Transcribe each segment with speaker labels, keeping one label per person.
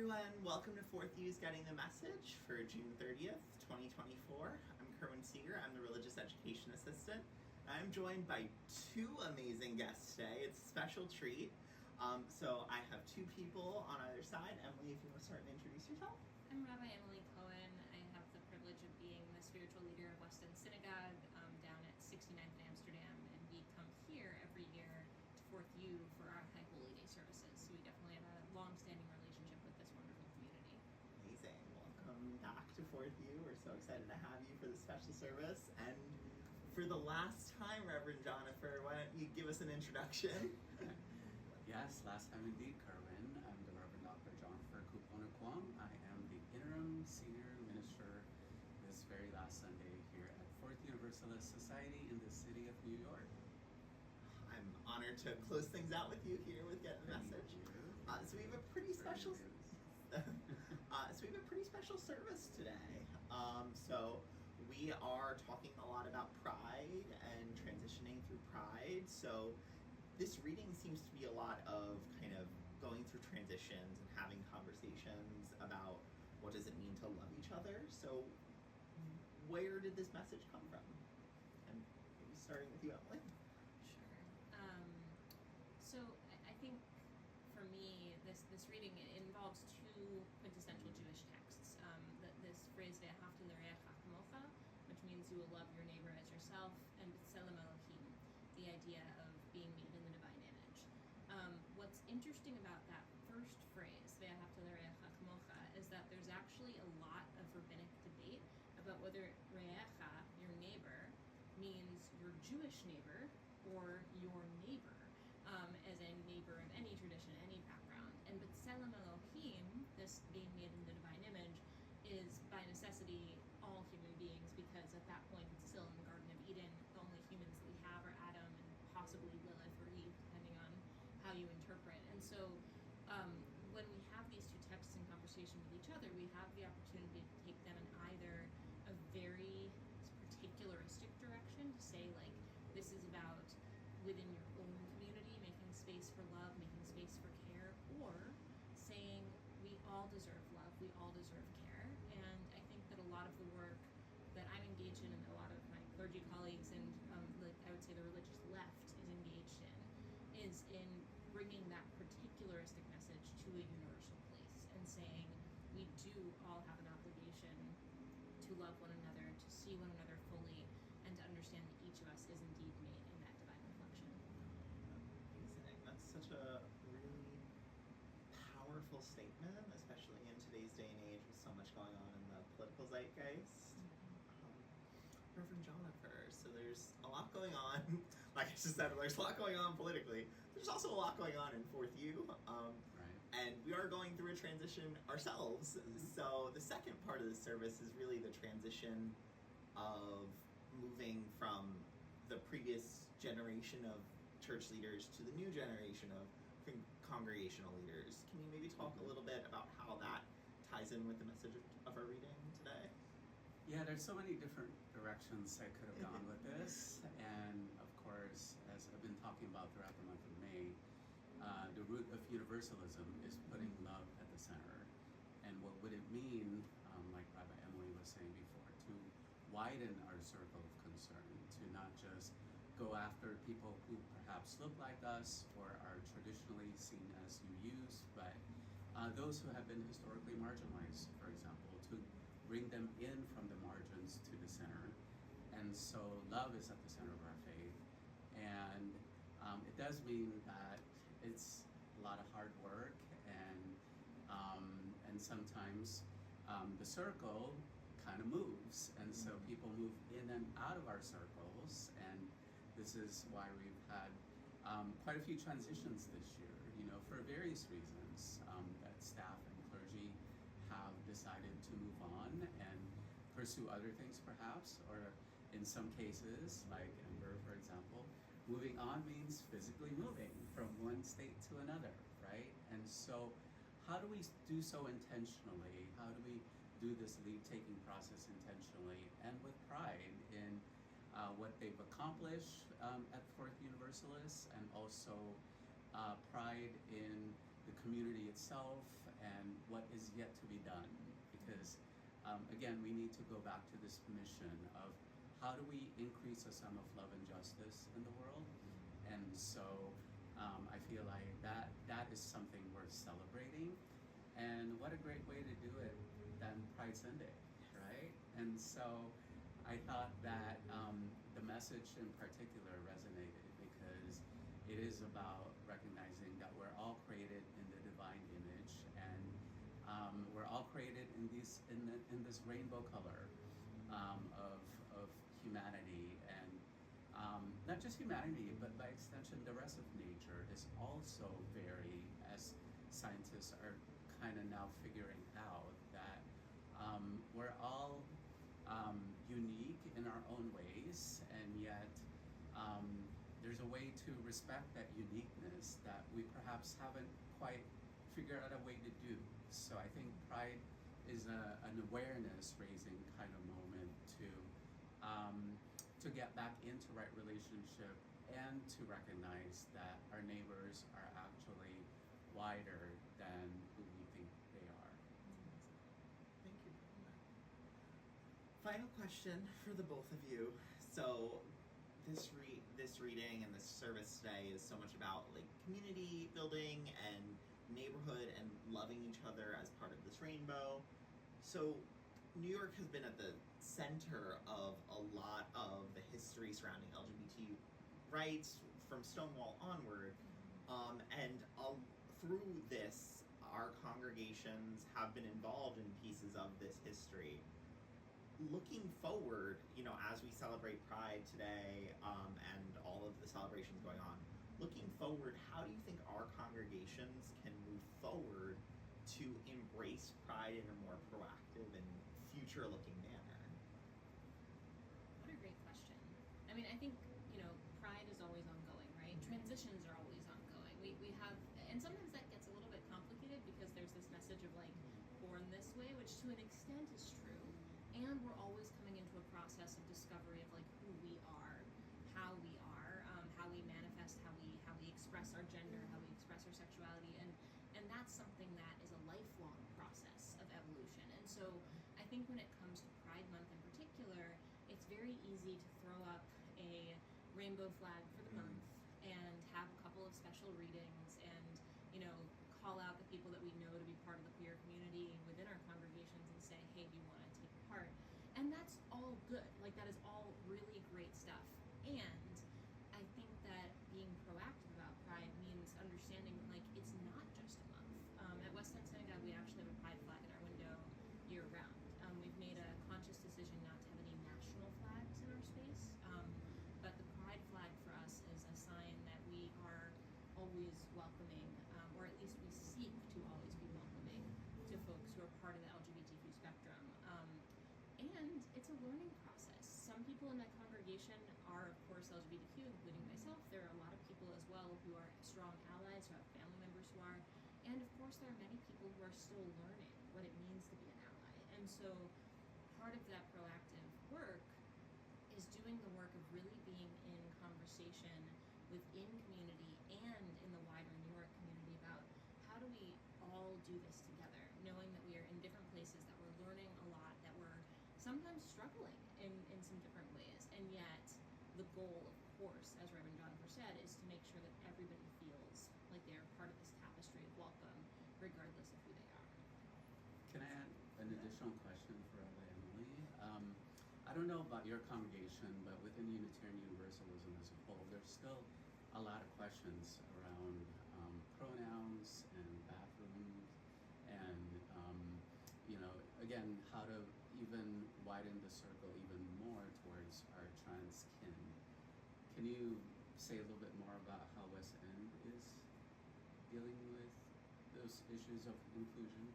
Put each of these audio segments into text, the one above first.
Speaker 1: everyone, welcome to Fourth U's Getting the Message for June 30th, 2024. I'm Kerwin Seeger, I'm the Religious Education Assistant. I'm joined by two amazing guests today. It's a special treat. So I have two people on either side. Emily, if you want to start and introduce yourself.
Speaker 2: I'm Rabbi Emily Cohen. I have the privilege of being the spiritual leader of West End Synagogue down at 69th in Amsterdam, and we come here every year to Fourth U for our High Holy Day services. So we definitely have a long-standing relationship with this wonderful community.
Speaker 1: Amazing. Welcome back to Fourth U. We're so excited to have you for this special service. And for the last time, Reverend Jonathan, why don't you give us an introduction?
Speaker 3: Yes, last time indeed, Kerwin. I'm the Reverend Dr. Jonathan Kuponaquam. I am the interim senior minister this very last Sunday here at Fourth Universalist Society in the city of New York.
Speaker 1: I'm honored to close things out with you here with Get the Message. So we have a pretty special. So we have a pretty special service today. So we are talking a lot about pride and transitioning through pride. So this reading seems to be a lot of kind of going through transitions and having conversations about what does it mean to love each other. So where did this message come from? And maybe starting with you, Emily.
Speaker 2: Sure. So I think for me, this reading, it involves two quintessential Jewish texts. This phrase, "Ve'ahavta l'reacha kamocha," which means you will love your neighbor as yourself, and "b'tselem Elohim," the idea of being made in the divine image. What's interesting about that first phrase, "Ve'ahavta l'reacha kamocha," is that there's actually a lot of rabbinic debate about whether re'echa, your neighbor, means your Jewish neighbor or your neighbor, as a neighbor of any tradition, any background. And b'tselem Elohim, this being made in the divine image, is by necessity all human beings, because at that point it's still in the Garden of Eden. The only humans that we have are Adam and possibly Lilith or Eve, depending on how you interpret. And so when we have these two texts in conversation with each other, we have the opportunity to take them in either a very particularistic direction, to say, like, this is about within your own community, making space for love, making space for care, or saying we all deserve love, we all deserve care. And I think that a lot of the work that I'm engaged in, and a lot of my clergy colleagues and I would say the religious left is engaged in bringing that particularistic message to a universal place and saying we do all have an obligation to love one another, to see one another fully, and to understand that each of us is indeed made in that divine reflection.
Speaker 1: Amazing. That's such a really powerful statement, especially in today's day and age with so much going on in the political zeitgeist. Reverend Jonathan, so there's a lot going on. Like I just said, there's a lot going on politically. There's also a lot going on in Fourth U.
Speaker 3: Right.
Speaker 1: And we are going through a transition ourselves. So the second part of the service is really the transition of moving from the previous generation of church leaders to the new generation of congregational leaders. Can you maybe talk a little bit about how that ties in with the message of our reading today?
Speaker 3: Yeah, there's so many different directions I could have gone with this. And of course, as I've been talking about throughout the month of May, the root of universalism is putting love at the center. And what would it mean, like Rabbi Emily was saying before, to widen our circle of concern, to not just go after people who perhaps look like us or are traditionally seen as UUs, but those who have been historically marginalized, for example, to bring them in from the margins to the center. And so love is at the center of our faith. And it does mean that it's a lot of hard work, and sometimes the circle kind of moves, and so people move in and out of our circles, and this is why we've had quite a few transitions this year, for various reasons, that staff and clergy have decided to move on and pursue other things perhaps, or in some cases, like Ember, for example, moving on means physically moving from one state to another, right? And so how do we do so intentionally? How do we do this lead-taking process intentionally and with pride in what they've accomplished at Fourth Universalist, and also pride in the community itself and what is yet to be done. Because again, we need to go back to this mission of how do we increase a sum of love and justice in the world. And so I feel like that is something worth celebrating. And what a great way to do it than Pride Sunday, right? And so I thought that the message in particular resonated because it is about recognizing that we're all created in the divine image, and we're all created in this rainbow color of humanity, and not just humanity, but by extension, the rest of nature is also very, as scientists are kind of now figuring out, that we're all unique in our own ways, and yet there's a way to respect that uniqueness that we perhaps haven't quite figured out a way to do. So I think Pride is an awareness raising kind of moment to get back into right relationship and to recognize that our neighbors are actually wider than who we think they are.
Speaker 1: Thank you. Final question for the both of you. So this reading and this service today is so much about like community building and neighborhood and loving each other as part of this rainbow. So New York has been at the center of a lot of the history surrounding LGBT rights from Stonewall onward, and through this, our congregations have been involved in pieces of this history. Looking forward, as we celebrate Pride today, and all of the celebrations going on, looking forward, how do you think our congregations can move forward to embrace Pride in a more proactive and future-looking manner?
Speaker 2: What a great question. I mean, I think, Pride is always ongoing, right? Transitions are always ongoing. We have, and sometimes that gets a little bit complicated because there's this message of like, born this way, which to an extent is true. And we're always coming into a process of discovery of like who we are, how we manifest, how we express our gender, how we express our sexuality, and that's something that is a lifelong process of evolution. And so I think when it comes to Pride Month in particular, it's very easy to throw up a rainbow flag for the month and have a couple of special readings and call out the people that we know to be part of the queer community within our congregations and say, hey, do you want to take part? And that's all good. Like, that is all really great stuff. And I think that being proactive about Pride means understanding like it's not just a month. At West End Synagogue, we actually have a Pride flag in our window year round. We've made a conscious decision not to have any national flags in our space, but the Pride flag for us is a sign that we are always welcoming, or at least we seek to always be welcoming to folks who are part of the LGBTQ spectrum. And it's a learning process. Some people in my congregation are, of course, LGBTQ, including myself. There are a lot of people as well who are strong allies, who have family members who are. And of course, there are many people who are still learning what it means to be an ally. And so part of that proactive work is doing the work of really being in conversation within community and in the wider New York community about how do we all do this together, knowing that we are in different places, that we're learning a lot, that we're sometimes struggling in some different ways. And yet the goal, of course, as Reverend Jonathan said, is to make sure that everybody feels like they are part of this tapestry of welcome, regardless of who they are.
Speaker 3: Can I add an additional question for Emily? I don't know about your congregation, but within Unitarian Universalism as a whole, there's still a lot of questions around pronouns and bathrooms, and again, how to even widen the circle even more towards our trans kin. Can you say a little bit more about how West End is dealing with those issues of inclusion?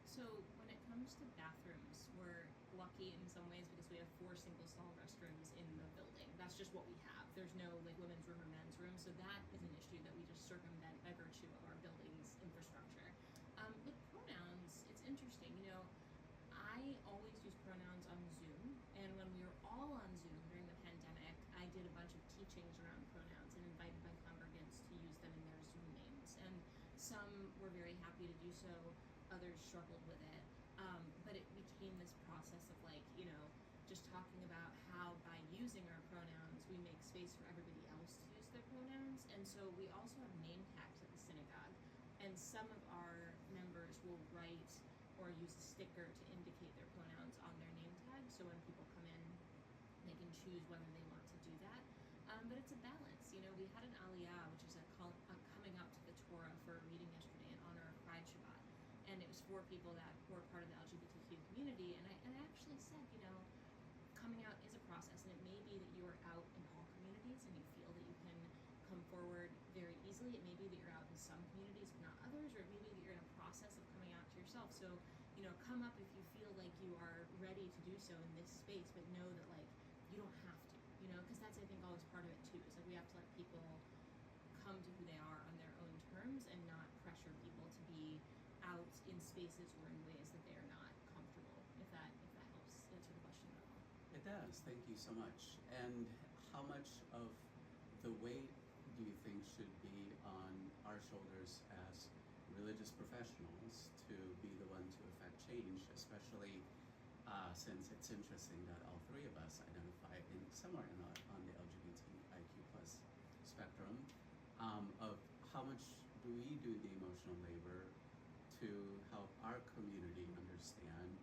Speaker 2: So when it comes to bathrooms, we're lucky in some ways because we have 4 single-stall restrooms in the building. That's just what we have. There's no like women's room or men's room, so that is an issue that we just circumvent by virtue of our building's infrastructure. With pronouns, it's interesting. I always use pronouns on Zoom, and when we were all on Zoom during the pandemic, I did a bunch of teachings around pronouns and invited my congregants to use them in their Zoom names. And some were very happy to do so. others struggled with it. But it became this process of like, just talking about how by using our pronouns, we make space for everybody else to use their pronouns. And so we also have name tags at the synagogue. And some of our members will write or use a sticker to indicate their pronouns on their name tag. So when people come in, they can choose whether they want to do that. But it's a balance. We had an aliyah, which is a coming up to the Torah for a reading yesterday in honor of Pride Shabbat. And it was for people that were part of the LGBTQ community. And I actually said, coming out is a process. And it may be that you are out in all communities and you feel that you can come forward very easily. It may be that you're out in some communities but not others, or it may be that you're in a process of coming out to yourself. So, come up if you feel like you are ready to do so in this space, but know that like you don't have to, because that's I think always part of it too. Is like we have to let people come to who they are on their own terms and not pressure people to be out in spaces or in ways that they are not comfortable. If that helps answer the question at all.
Speaker 3: It does. Thank you so much. And how much of the weight do you think should be on our shoulders as religious professionals to be the one to affect change, especially since it's interesting that all three of us identify somewhere on the LGBTIQ plus spectrum, of how much do we do the emotional labor to help our community understand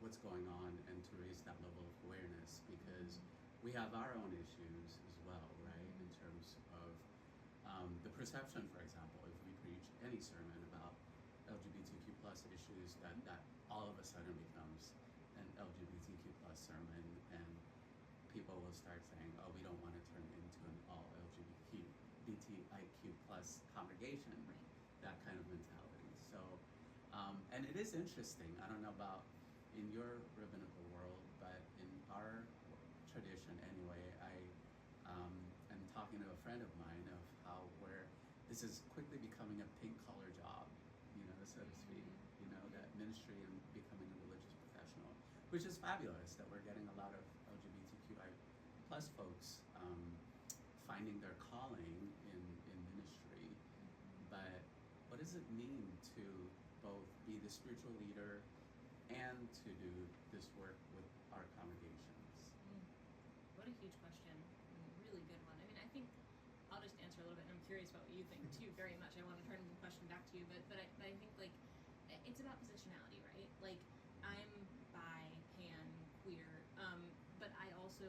Speaker 3: what's going on and to raise that level of awareness, because we have our own issues as well, right? In terms of the perception, for example, if we preach any sermon about LGBTQ plus issues, that all of a sudden becomes an LGBTQ plus sermon, and people will start saying, oh, we don't want to turn into an all LGBTIQ plus congregation, that kind of mentality. So, and it is interesting, I don't know about in your rabbinical world, but in our tradition anyway, I am talking to a friend of mine of how where this is quickly becoming a pink collar job, so to speak, that ministry and becoming a religious professional, which is fabulous that we're getting a lot of LGBTQI plus folks finding their calling in ministry. But what does it mean to both be the spiritual leader and to do this work with our congregations?
Speaker 2: What a huge question. Really good one. I mean, I think I'll just answer a little bit. I'm curious about what you think too very much. I want to turn the question back to you, but I think like it's about positionality, right? Like I'm bi, pan, queer, but I also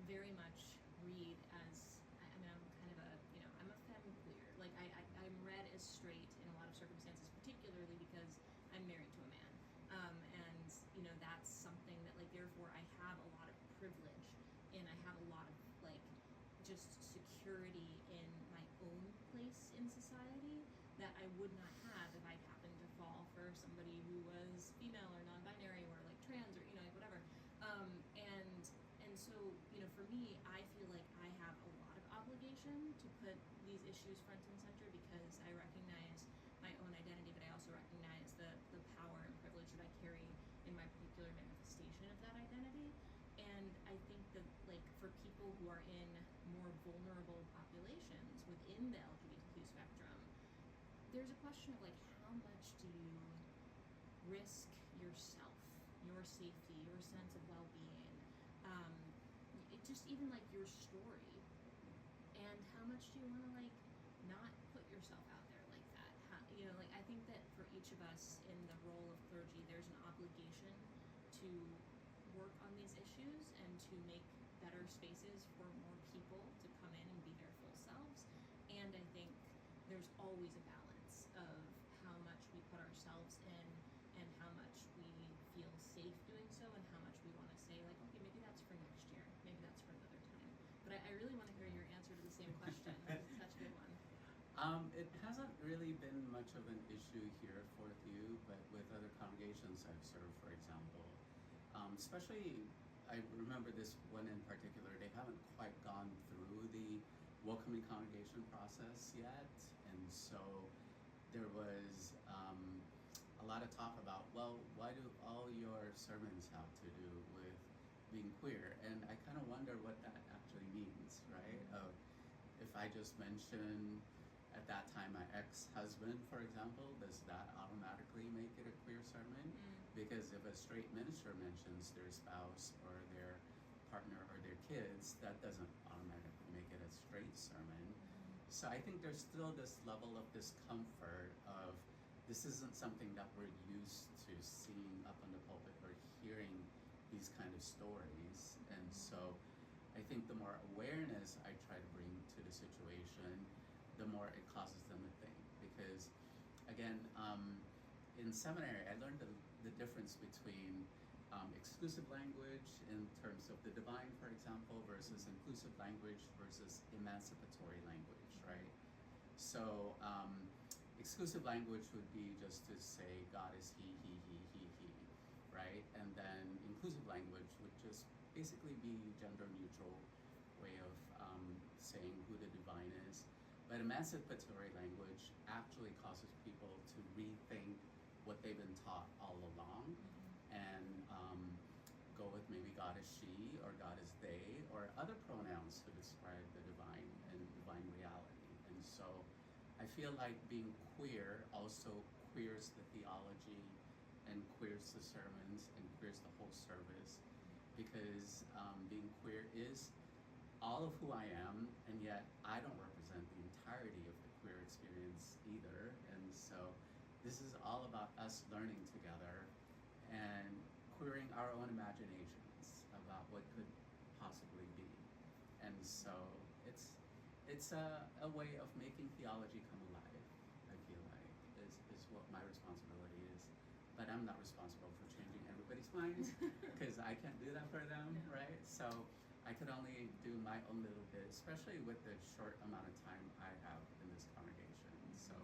Speaker 2: very much read as I'm kind of I'm a femme queer. Like I'm read as straight in a lot of circumstances, particularly because I'm married to a man. And that's something that like therefore I have a lot of privilege and I have a lot of like just security in my own place in society that I would not have if I happened to fall for somebody who was female or non-binary or like trans or like whatever. And so for me, I feel like I have a lot of obligation to put these issues front and center because I recognize my own identity, but I also recognize the power and privilege that I carry in my particular manifestation of that identity. And I think that like for people who are in more vulnerable populations within the LGBTQ spectrum, there's a question of like how much do you risk yourself, your safety, your sense of well-being, just even like your story, and how much do you want to like not put yourself out there like that? Like I think that for each of us in the role of clergy, there's an obligation to work on these issues and to make better spaces for more people to come in and be their full selves. And I think there's always a balance of how much we put ourselves in and how much we feel safe doing so and how much we want to say like, okay, maybe that's for next year, maybe that's for another time. But I really want to hear your answer to the same question. It's such a good one.
Speaker 3: It hasn't really been much of an issue here at Fourth U, but with other congregations I've served, for example, especially I remember this one in particular, they haven't quite gone through the welcoming congregation process yet, and so there was a lot of talk about, well, why do all your sermons have to do with being queer? And I kind of wonder what that actually means, right? If I just mention at that time my ex-husband, for example, does that automatically make it a queer sermon? Because if a straight minister mentions their spouse or their partner or their kids, that doesn't automatically make it a straight sermon. So I think there's still this level of discomfort of this isn't something that we're used to seeing up on the pulpit or hearing these kind of stories. And so I think the more awareness I try to bring to the situation, the more it causes them to think. Because again, in seminary, I learned the difference between exclusive language in terms of the divine, for example, versus inclusive language versus emancipatory language, right? So exclusive language would be just to say God is he, right? And then inclusive language would just basically be gender neutral way of saying who the divine is. But emancipatory language actually causes people to rethink what they've been taught all along and go with maybe God is she or God is they or other pronouns to describe the divine and divine reality. And so I feel like being queer also queers the theology and queers the sermons and queers the whole service, because being queer is all of who I am, and yet I don't represent the entirety of the queer experience either. And so this is all about us learning together and queering our own imaginations about what could possibly be. And so it's a way of making theology come alive, I feel like, is what my responsibility is. But I'm not responsible for changing everybody's minds because I can't do that for them, right? So I could only do my own little bit, especially with the short amount of time I have in this congregation. So,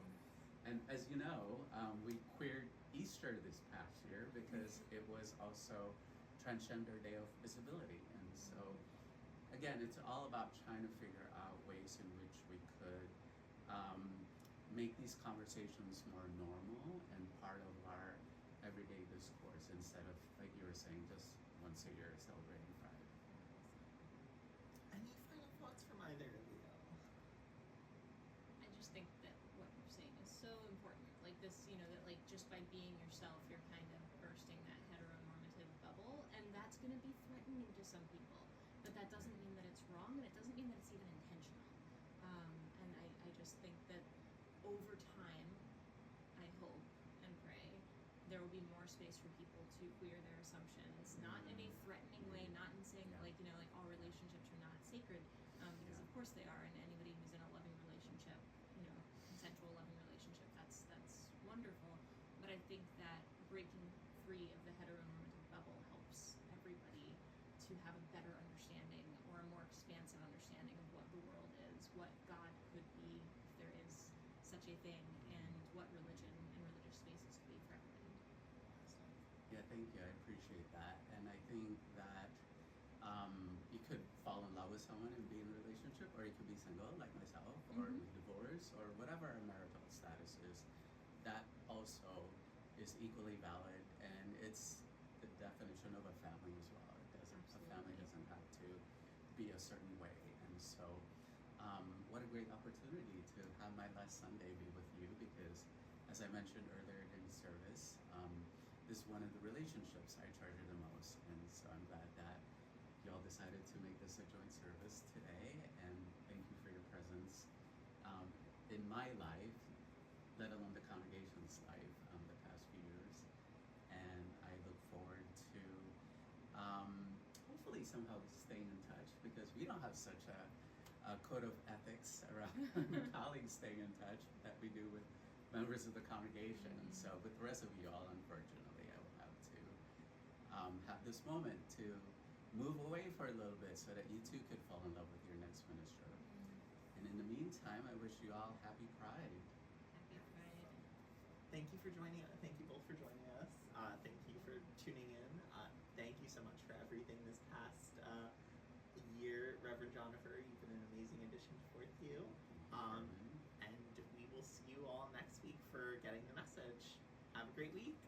Speaker 3: and as you know, we queered Easter this past year because it was also Transgender Day of Visibility. And so, again, it's all about trying to figure out ways in which we could make these conversations more normal and part of our everyday discourse instead of, like you were saying, just once a year celebrating Pride.
Speaker 1: Any final thoughts from either of you?
Speaker 2: I just think that what you're saying is so important. Like this, that like just by being yourself, you're kind of bursting that heteronormative bubble, and that's going to be threatening to some people. But that doesn't mean that it's wrong, and it doesn't mean that it's even intentional. And I just think that over time, I hope and pray, there will be more space for people to queer their assumptions, not in a threatening way, not in saying that like all relationships are not sacred, because of course they are, and anybody who's in a loving relationship, consensual loving relationship, that's wonderful. But I think that breaking free of the heteronormative bubble helps everybody to have a better understanding or a more expansive understanding of what the world is, what God could be if there is such a thing, and what religion and religious spaces could be for everybody.
Speaker 3: Yeah, thank you. I appreciate that. And I think that you could fall in love with someone and be in a relationship, or you could be single like myself, or be divorced, or whatever our marital status is. That also is equally valid, and it's the definition of a family as well. A family doesn't have to be a certain way. And so what a great opportunity to have my last Sunday be with you, because as I mentioned earlier in the service, this is one of the relationships I treasure the most. And so I'm glad that you all decided to make this a joint service today, and thank you for your presence in my life, let alone the congregation's life the past few years. And I look forward to hopefully somehow staying in touch, because we don't have such a code of ethics around colleagues staying in touch that we do with members of the congregation. So with the rest of you all, unfortunately, I will have to have this moment to move away for a little bit so that you too could fall in love with your next minister. And in the meantime, I wish you all happy Pride.
Speaker 2: Happy Pride.
Speaker 1: Thank you for joining us. Thank you both for joining us. Thank you for tuning in. Thank you so much for everything this past year, Reverend Jonnifer. You've been an amazing addition to Fourth U. And we will see you all next week for Getting the Message. Have a great week.